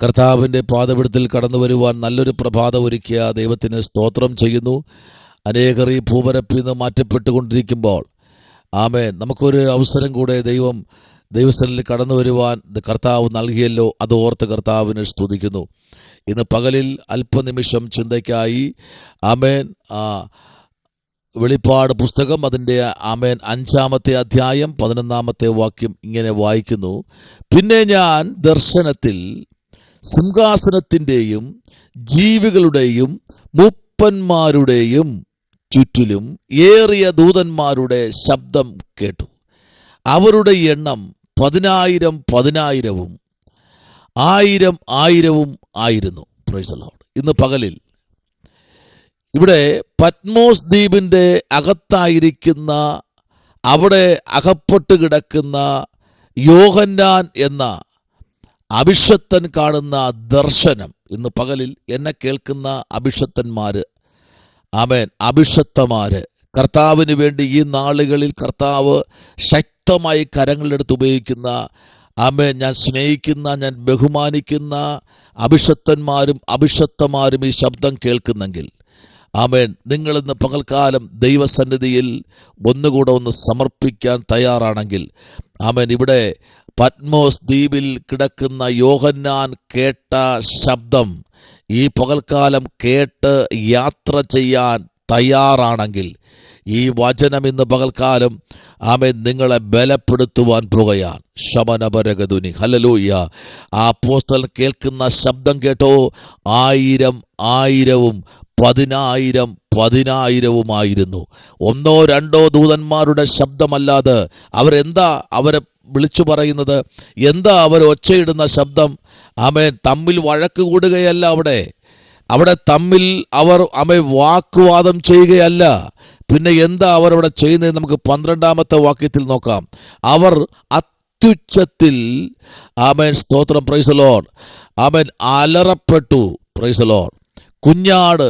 കർത്താവിൻ്റെ പാദപീഠത്തിൽ കടന്നു വരുവാൻ നല്ലൊരു പ്രഭാതം ഒരുക്കിയ ദൈവത്തിന് സ്തോത്രം ചെയ്യുന്നു. അനേകർ ഈ ഭൂപരപ്പിൽ നിന്ന് മാറ്റപ്പെട്ടുകൊണ്ടിരിക്കുമ്പോൾ ആമേൻ, നമുക്കൊരു അവസരം കൂടെ ദൈവസ്ഥലിൽ കടന്നു വരുവാൻ കർത്താവ് നൽകിയല്ലോ. അത് ഓർത്ത് കർത്താവിനെ സ്തുതിക്കുന്നു. ഇന്ന് പകലിൽ അല്പനിമിഷം ചിന്തയ്ക്കായി ആമേൻ വെളിപ്പാട് പുസ്തകം അതിൻ്റെ ആമേൻ 5-ാമത്തെ അധ്യായം 11-ാമത്തെ വാക്യം ഇങ്ങനെ വായിക്കുന്നു. പിന്നെ ഞാൻ ദർശനത്തിൽ സിംഹാസനത്തിൻ്റെയും ജീവികളുടെയും മൂപ്പന്മാരുടെയും ചുറ്റിലും ഏറിയ ദൂതന്മാരുടെ ശബ്ദം കേട്ടു. അവരുടെ എണ്ണം 10,000 10,000 ആയിരുന്നു. Price the Lord. ഇന്ന് പകലിൽ ഇവിടെ പത്മോസ് ദ്വീപിൻ്റെ അകത്തായിരിക്കുന്ന, അവിടെ അകപ്പെട്ട് കിടക്കുന്ന യോഹന്നാൻ എന്ന അഭിഷക്തൻ കാണുന്ന ദർശനം, ഇന്ന് പകലിൽ എന്നെ കേൾക്കുന്ന അഭിഷക്തന്മാർ, ആമേൻ, അഭിഷക്തമാര്, കർത്താവിന് വേണ്ടി ഈ നാളുകളിൽ കർത്താവ് ശക്തമായി കരങ്ങളെടുത്ത് ഉപയോഗിക്കുന്ന, ആമേൻ, ഞാൻ സ്നേഹിക്കുന്ന, ഞാൻ ബഹുമാനിക്കുന്ന അഭിഷക്തന്മാരും അഭിഷക്തമാരും ഈ ശബ്ദം കേൾക്കുന്നെങ്കിൽ, ആമേൻ, നിങ്ങളിന്ന് പകൽക്കാലം ദൈവസന്നിധിയിൽ ഒന്നുകൂടെ ഒന്ന് സമർപ്പിക്കാൻ തയ്യാറാണെങ്കിൽ, ആമേൻ, ഇവിടെ പത്മോസ് ദ്വീപിൽ കിടക്കുന്ന യോഹന്നാൻ കേട്ട ശബ്ദം ഈ പകൽക്കാലം കേട്ട് യാത്ര ചെയ്യാൻ തയ്യാറാണെങ്കിൽ, ഈ വചനം ഇന്ന് പകൽക്കാലം ആമേൻ നിങ്ങളെ ബലപ്പെടുത്തുവാൻ പോകുകയാണ്. ശമനപരഗതുനി ഹല്ലേലൂയ. ആ അപ്പോസ്തലൻ കേൾക്കുന്ന ശബ്ദം കേട്ടോ, 1000 10,000 ഒന്നോ രണ്ടോ ദൂതന്മാരുടെ ശബ്ദമല്ലാതെ അവരെന്താ അവരെ വിളിച്ചു പറയുന്നത്? എന്താ അവർ ഒച്ചയിടുന്ന ശബ്ദം? ആമേൻ, തമ്മിൽ വഴക്ക് കൂടുകയല്ല, അവിടെ തമ്മിൽ അവർ വാക്കുവാദം ചെയ്യുകയല്ല. പിന്നെ എന്താ അവരവിടെ ചെയ്യുന്നത്? നമുക്ക് 12-ാമത്തെ വാക്യത്തിൽ നോക്കാം. അവർ അത്യുച്ചത്തിൽ, ആമേൻ, സ്തോത്രം, പ്രൈസ് ദി ലോർഡ്, ആമേൻ, അലറപ്പെട്ടു. Praise the lord. കുഞ്ഞാട്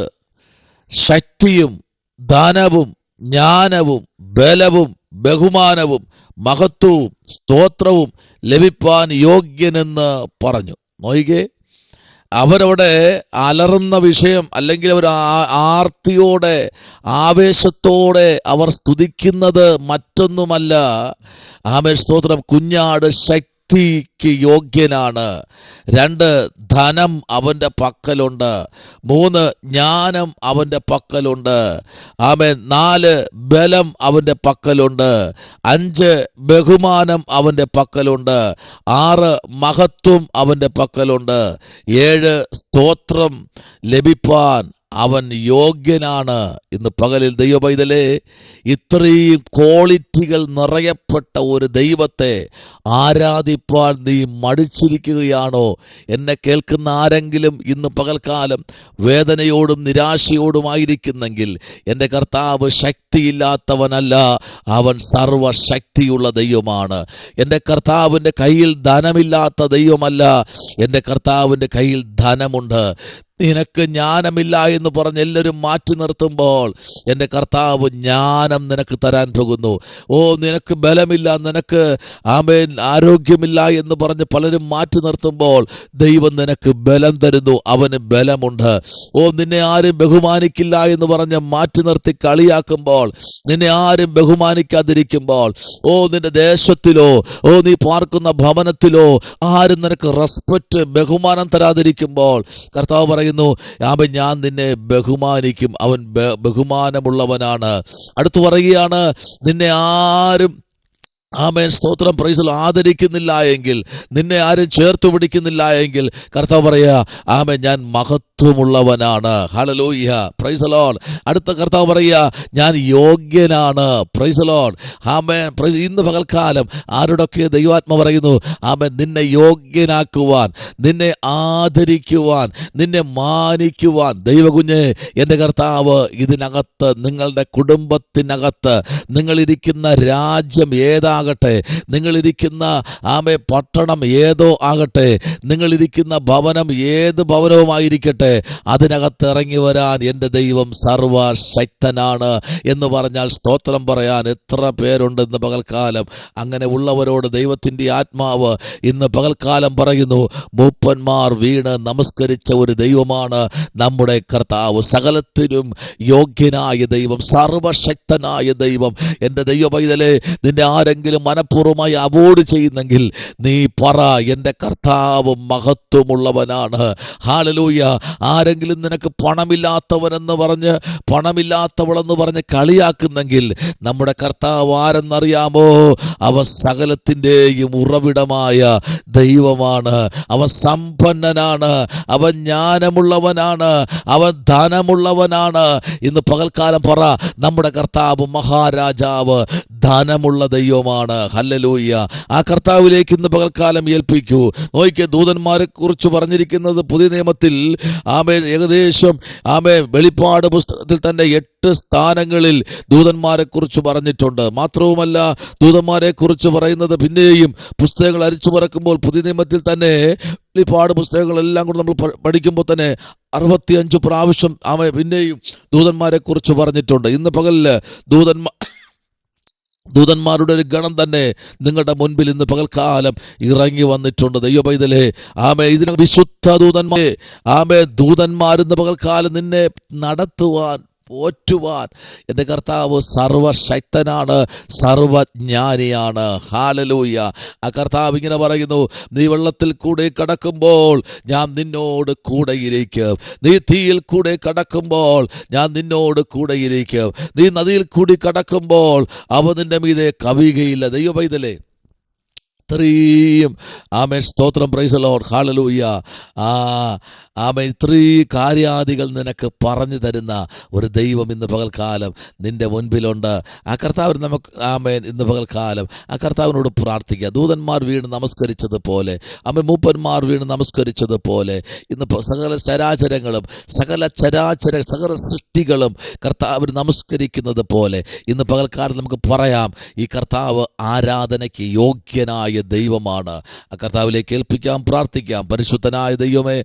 ശക്തിയും ധനവും ജ്ഞാനവും ബലവും ബഹുമാനവും മഹത്വവും സ്തോത്രവും ലഭിപ്പാൻ യോഗ്യനെന്ന് പറഞ്ഞു. നോയിക്കേ, അവരവിടെ അലറുന്ന വിഷയം, അല്ലെങ്കിൽ അവർ ആർത്തിയോടെ ആവേശത്തോടെ അവർ സ്തുതിക്കുന്നത് മറ്റൊന്നുമല്ല. ആമേൻ, സ്തോത്രം. കുഞ്ഞാട് ശക്തിക്ക് യോഗ്യനാണ്. 2 ധനം അവൻ്റെ പക്കലുണ്ട്. 3 ജ്ഞാനം അവൻ്റെ പക്കലുണ്ട്. ആമേൻ. 4 ബലം അവൻ്റെ പക്കലുണ്ട്. 5 ബഹുമാനം അവൻ്റെ പക്കലുണ്ട്. 6 മഹത്വം അവൻ്റെ പക്കലുണ്ട്. 7 സ്തോത്രം ലഭിപ്പാൻ അവൻ യോഗ്യനാണ്. ഇന്ന് പകലിൽ ദൈവപൈതലേ, ഇത്രയും ക്വാളിറ്റികൾ നിറയപ്പെട്ട ഒരു ദൈവത്തെ ആരാധിപ്പാൻ നീ മടിച്ചിരിക്കുകയാണോ? എന്നെ കേൾക്കുന്ന ആരെങ്കിലും ഇന്ന് പകൽക്കാലം വേദനയോടും നിരാശയോടുമായിരിക്കുന്നെങ്കിൽ, എൻ്റെ കർത്താവ് ശക്തിയില്ലാത്തവനല്ല, അവൻ സർവശക്തിയുള്ള ദൈവമാണ്. എൻ്റെ കർത്താവിൻ്റെ കയ്യിൽ ധനമില്ലാത്ത ദൈവമല്ല, എൻ്റെ കർത്താവിൻ്റെ കയ്യിൽ ധനമുണ്ട്. നിനക്ക് ജ്ഞാനമില്ല എന്ന് പറഞ്ഞ് എല്ലാവരും മാറ്റി നിർത്തുമ്പോൾ, എൻ്റെ കർത്താവ് ജ്ഞാനം നിനക്ക് തരാൻ പോകുന്നു. നിനക്ക് ബലമില്ല, നിനക്ക് ആമേൻ ആരോഗ്യമില്ല എന്ന് പറഞ്ഞ് പലരും മാറ്റി നിർത്തുമ്പോൾ, ദൈവം നിനക്ക് ബലം തരുന്നു. അവന് ബലമുണ്ട്. നിന്നെ ആരും ബഹുമാനിക്കില്ല എന്ന് പറഞ്ഞ് മാറ്റി നിർത്തി കളിയാക്കുമ്പോൾ, നിന്നെ ആരും ബഹുമാനിക്കാതിരിക്കുമ്പോൾ, നിന്റെ ദേശത്തിലോ നീ പാർക്കുന്ന ഭവനത്തിലോ ആരും നിനക്ക് റെസ്പെക്റ്റ്, ബഹുമാനം തരാതിരിക്കുമ്പോൾ, കർത്താവ് പറയുന്നു, ഞാൻ നിന്നെ ബഹുമാനിക്കും. അവൻ ബഹുമാനമുള്ളവനാണ്. അടുത്ത് പറയുകയാണ്, നിന്നെ ആരും, ആമേൻ, സ്തോത്രം, പ്രൈസ് ആദരിക്കുന്നില്ല എങ്കിൽ, നിന്നെ ആരും ചേർത്ത് പിടിക്കുന്നില്ല എങ്കിൽ, കർത്താവ് പറയുക, ആമേൻ, ഞാൻ മഹത്വമുള്ളവനാണ്. ഹല്ലേലൂയ, പ്രൈസ് ദി ലോർഡ്. അടുത്ത കർത്താവ് പറയുക, ഞാൻ യോഗ്യനാണ്. പ്രൈസ് ദി ലോർഡ്, ആമേൻ. ഇന്ന് പകൽക്കാലം ആരോടൊക്കെ ദൈവാത്മ പറയുന്നു, ആമേൻ, നിന്നെ യോഗ്യനാക്കുവാൻ, നിന്നെ ആദരിക്കുവാൻ, നിന്നെ മാനിക്കുവാൻ. ദൈവകുഞ്ഞെ, എൻ്റെ കർത്താവ് ഇതിനകത്ത്, നിങ്ങളുടെ കുടുംബത്തിനകത്ത്, നിങ്ങളിരിക്കുന്ന രാജ്യം ഏതാകട്ടെ, നിങ്ങളിരിക്കുന്ന പട്ടണം ഏതോ ആകട്ടെ, നിങ്ങളിരിക്കുന്ന ഭവനം ഏത് ഭവനവുമായിരിക്കട്ടെ, അതിനകത്ത് ഇറങ്ങി വരാൻ എൻ്റെ ദൈവം സർവശക്തനാണ് എന്ന് പറഞ്ഞാൽ സ്തോത്രം പറയാൻ എത്ര പേരുണ്ടെന്ന് പകൽക്കാലം. അങ്ങനെ ഉള്ളവരോട് ദൈവത്തിൻ്റെ ആത്മാവ് ഇന്ന് പകൽക്കാലം പറയുന്നു, മൂപ്പന്മാർ വീണ് നമസ്കരിച്ച ഒരു ദൈവമാണ് നമ്മുടെ കർത്താവ്. സകലത്തിനും യോഗ്യനായ ദൈവം, സർവശക്തനായ ദൈവം. എൻ്റെ ദൈവ പൈതലേ, നിന്നെ ആരെങ്കിലും മനഃപൂർവ്വമായി അവോയ്ഡ് ചെയ്യുന്നെങ്കിൽ നീ പറ, എൻ്റെ കർത്താവ് മഹത്വമുള്ളവനാണ്. ഹല്ലേലൂയ. ആരെങ്കിലും നിനക്ക് പണമില്ലാത്തവനെന്ന് പറഞ്ഞ്, പണമില്ലാത്തവളെന്ന് പറഞ്ഞ് കളിയാക്കുന്നെങ്കിൽ നമ്മുടെ കർത്താവ് ആരെന്നറിയാമോ? അവൻ സകലത്തിൻ്റെയും ഉറവിടമായ ദൈവമാണ്. അവൻ സമ്പന്നനാണ്, അവൻ ജ്ഞാനമുള്ളവനാണ്, അവൻ ധനമുള്ളവനാണ്. ഇന്ന് പകൽക്കാലം പറ, നമ്മുടെ കർത്താവ് മഹാരാജാവ്, ധനമുള്ള ദൈവമാണ്. ഹല്ലേലൂയ. ആ കർത്താവിലേക്ക് ഇന്ന് പകൽക്കാലം ഏൽപ്പിക്കൂ. നോക്കിക്കേ, ദൂതന്മാരെ കുറിച്ച് പറഞ്ഞിരിക്കുന്നത് പുതിയ നിയമത്തിൽ ഏകദേശം വെളിപ്പാട് പുസ്തകത്തിൽ തന്നെ 8 സ്ഥാനങ്ങളിൽ ദൂതന്മാരെ കുറിച്ച് പറഞ്ഞിട്ടുണ്ട്. മാത്രവുമല്ല, ദൂതന്മാരെ കുറിച്ച് പറയുന്നത് പിന്നെയും പുസ്തകങ്ങൾ അരിച്ചു പറക്കുമ്പോൾ പുതിയ നിയമത്തിൽ തന്നെ വെളിപ്പാട് പുസ്തകങ്ങളെല്ലാം കൂടെ നമ്മൾ പഠിക്കുമ്പോൾ തന്നെ 65 പ്രാവശ്യം പിന്നെയും ദൂതന്മാരെ കുറിച്ച് പറഞ്ഞിട്ടുണ്ട്. ഇന്ന് പകലില് ദൂതന്മാരുടെ ഒരു ഗണം തന്നെ നിങ്ങളുടെ മുൻപിൽ ഇന്ന് പകൽക്കാലം ഇറങ്ങി വന്നിട്ടുണ്ട്. ദൈവ പൈതലേ, ഇതിന് വിശുദ്ധ ദൂതന്മാരിന്ന് പകൽക്കാലം നിന്നെ നടത്തുവാൻ, പോറ്റുവാൻ എൻ്റെ കർത്താവ് സർവശക്തനാണ്, സർവജ്ഞാനിയാണ്. ഹല്ലേലൂയ. ആ കർത്താവ് ഇങ്ങനെ പറയുന്നു, നീ വെള്ളത്തിൽ കൂടെ കടക്കുമ്പോൾ ഞാൻ നിന്നോട് കൂടെയിരിക്കും. നീ തീയിൽ കൂടെ കടക്കുമ്പോൾ ഞാൻ നിന്നോട് കൂടെയിരിക്കും. നീ നദിയിൽ കൂടി കടക്കുമ്പോൾ അവ നിന്റെ മീതെ കവിയുകയില്ല. ദൈവ പൈതലേ, ഇത്രയും സ്തോത്രം, പ്രൈസ് ദി ലോർഡ്, ഹല്ലേലൂയ. ഇത്രയും കാര്യാദികൾ നിനക്ക് പറഞ്ഞു തരുന്ന ഒരു ദൈവം ഇന്ന് പകൽക്കാലം നിന്റെ മുൻപിലുണ്ട്. ആ കർത്താവിന് നമുക്ക് ഇന്ന് പകൽക്കാലം ആ കർത്താവിനോട് പ്രാർത്ഥിക്കുക. ദൂതന്മാർ വീണ് നമസ്കരിച്ചതുപോലെ, മൂപ്പന്മാർ വീണ് നമസ്കരിച്ചതുപോലെ ഇന്ന് സകല ചരാചരങ്ങളും സകല സൃഷ്ടികളും കർത്താവിന് നമസ്കരിക്കുന്നത് പോലെ ഇന്ന് പകൽക്കാലം നമുക്ക് പറയാം, ഈ കർത്താവ് ആരാധനയ്ക്ക് യോഗ്യനായ ദൈവമാണ്. ആ കർത്താവിലേക്ക് ഏൽപ്പിക്കാം, പ്രാർത്ഥിക്കാം. പരിശുദ്ധനായ ദൈവമേ,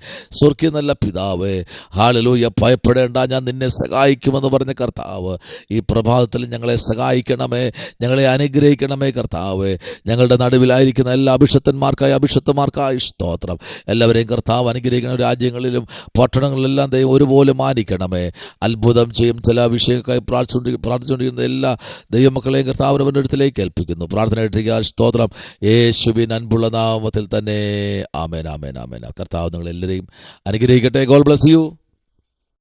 നല്ല പിതാവേ, ഹല്ലേലൂയ. ഭയപ്പെടേണ്ട, ഞാൻ നിന്നെ സഹായിക്കുമെന്ന് പറഞ്ഞ കർത്താവ് ഈ പ്രഭാതത്തിൽ ഞങ്ങളെ സഹായിക്കണമേ, ഞങ്ങളെ അനുഗ്രഹിക്കണമേ കർത്താവേ. ഞങ്ങളുടെ നടുവിലായിരിക്കുന്ന എല്ലാ അഭിഷക്തന്മാർക്കായി സ്തോത്രം. എല്ലാവരെയും കർത്താവ് അനുഗ്രഹിക്കണം. രാജ്യങ്ങളിലും പട്ടണങ്ങളിലെല്ലാം ദൈവം ഒരുപോലെ മാനിക്കണമേ. അത്ഭുതം ചെയ്യും ചില വിഷയങ്ങൾക്കായി പ്രാർത്ഥിച്ചുകൊണ്ടിരിക്കുന്ന എല്ലാ ദൈവമക്കളെയും കർത്താവിൻ്റെ അടുത്തിലേക്ക് ഏൽപ്പിക്കുന്നു. പ്രാർത്ഥന ഇട്ടിരിക്കുക. സ്തോത്രം, യേശുവിൻ അൻപുള്ള നാമത്തിൽ തന്നെ. ആമേൻ, ആമേൻ, ആമേൻ. കർത്താവ് നിങ്ങളെല്ലാവരെയും അനുഗ്രഹിക്കട്ടെ. God bless you.